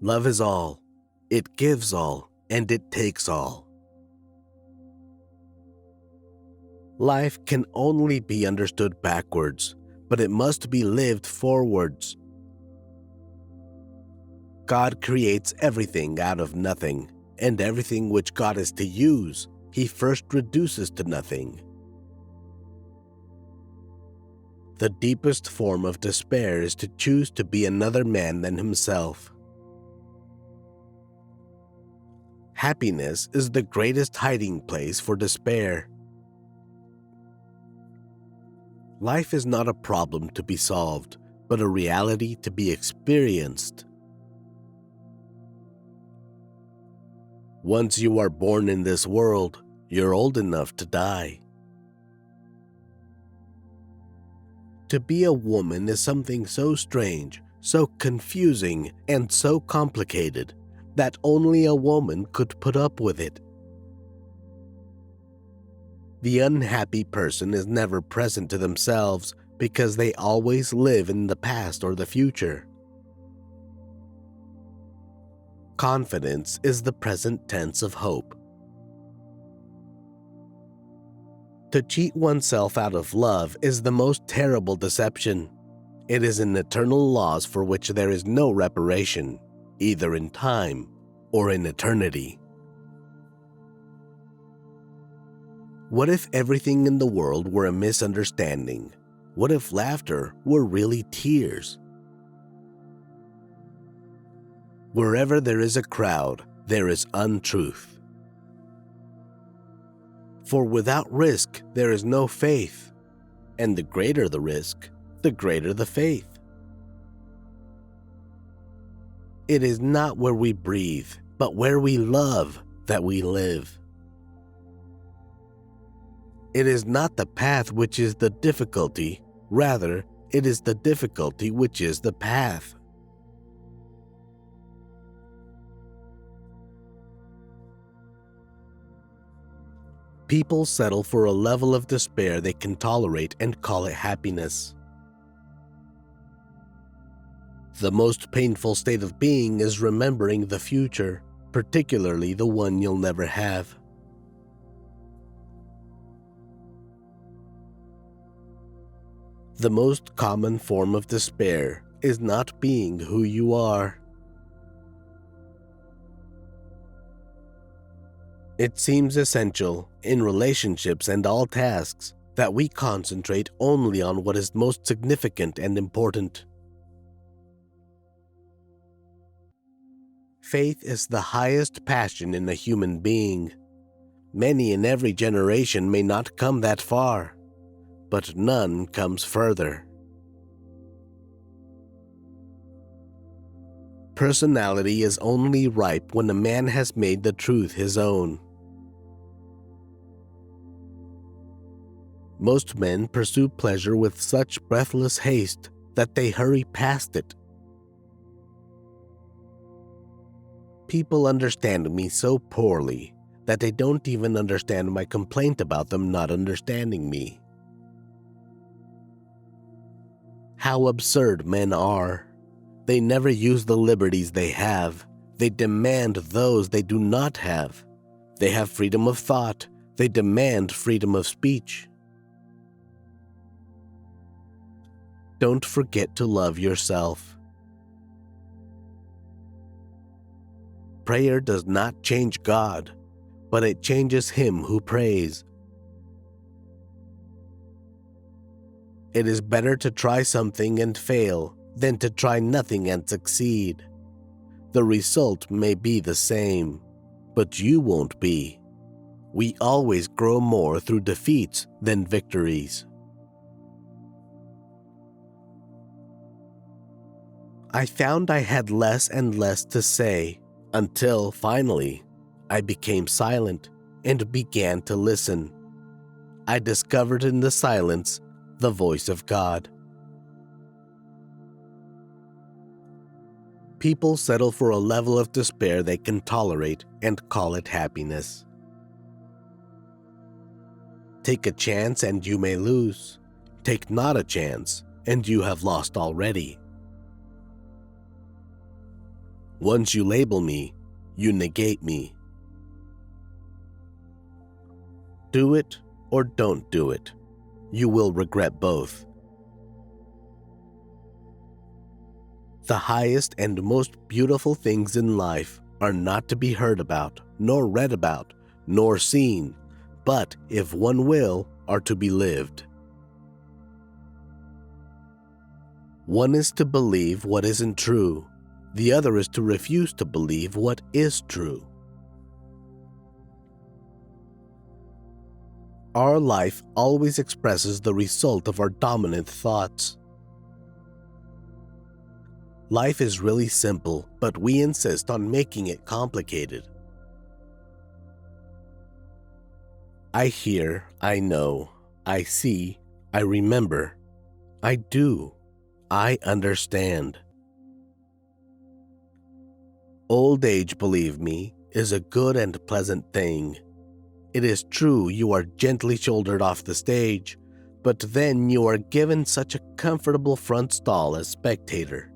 Love is all. It gives all, and it takes all. Life can only be understood backwards, but it must be lived forwards. God creates everything out of nothing, and everything which God is to use, He first reduces to nothing. The deepest form of despair is to choose to be another man than himself. Happiness is the greatest hiding place for despair. Life is not a problem to be solved, but a reality to be experienced. Once you are born in this world, you're old enough to die. To be a woman is something so strange, so confusing, and so complicated that only a woman could put up with it. The unhappy person is never present to themselves because they always live in the past or the future. Confidence is the present tense of hope. To cheat oneself out of love is the most terrible deception. It is an eternal loss for which there is no reparation, either in time or in eternity. What if everything in the world were a misunderstanding? What if laughter were really tears? Wherever there is a crowd, there is untruth. For without risk, there is no faith, and the greater the risk, the greater the faith. It is not where we breathe, but where we love that we live. It is not the path which is the difficulty, rather, it is the difficulty which is the path. People settle for a level of despair they can tolerate and call it happiness. The most painful state of being is remembering the future, particularly the one you'll never have. The most common form of despair is not being who you are. It seems essential, in relationships and all tasks, that we concentrate only on what is most significant and important. Faith is the highest passion in a human being. Many in every generation may not come that far, but none comes further. Personality is only ripe when a man has made the truth his own. Most men pursue pleasure with such breathless haste that they hurry past it. People understand me so poorly that they don't even understand my complaint about them not understanding me. How absurd men are. They never use the liberties they have. They demand those they do not have. They have freedom of thought. They demand freedom of speech. Don't forget to love yourself. Prayer does not change God, but it changes him who prays. It is better to try something and fail than to try nothing and succeed. The result may be the same, but you won't be. We always grow more through defeats than victories. I found I had less and less to say until, finally, I became silent and began to listen. I discovered in the silence the voice of God. People settle for a level of despair they can tolerate and call it happiness. Take a chance and you may lose. Take not a chance and you have lost already. Once you label me, you negate me. Do it or don't do it. You will regret both. The highest and most beautiful things in life are not to be heard about, nor read about, nor seen, but, if one will, are to be lived. One is to believe what isn't true. The other is to refuse to believe what is true. Our life always expresses the result of our dominant thoughts. Life is really simple, but we insist on making it complicated. I hear, I know, I see, I remember, I do, I understand. Old age, believe me, is a good and pleasant thing. It is true you are gently shouldered off the stage, but then you are given such a comfortable front stall as spectator.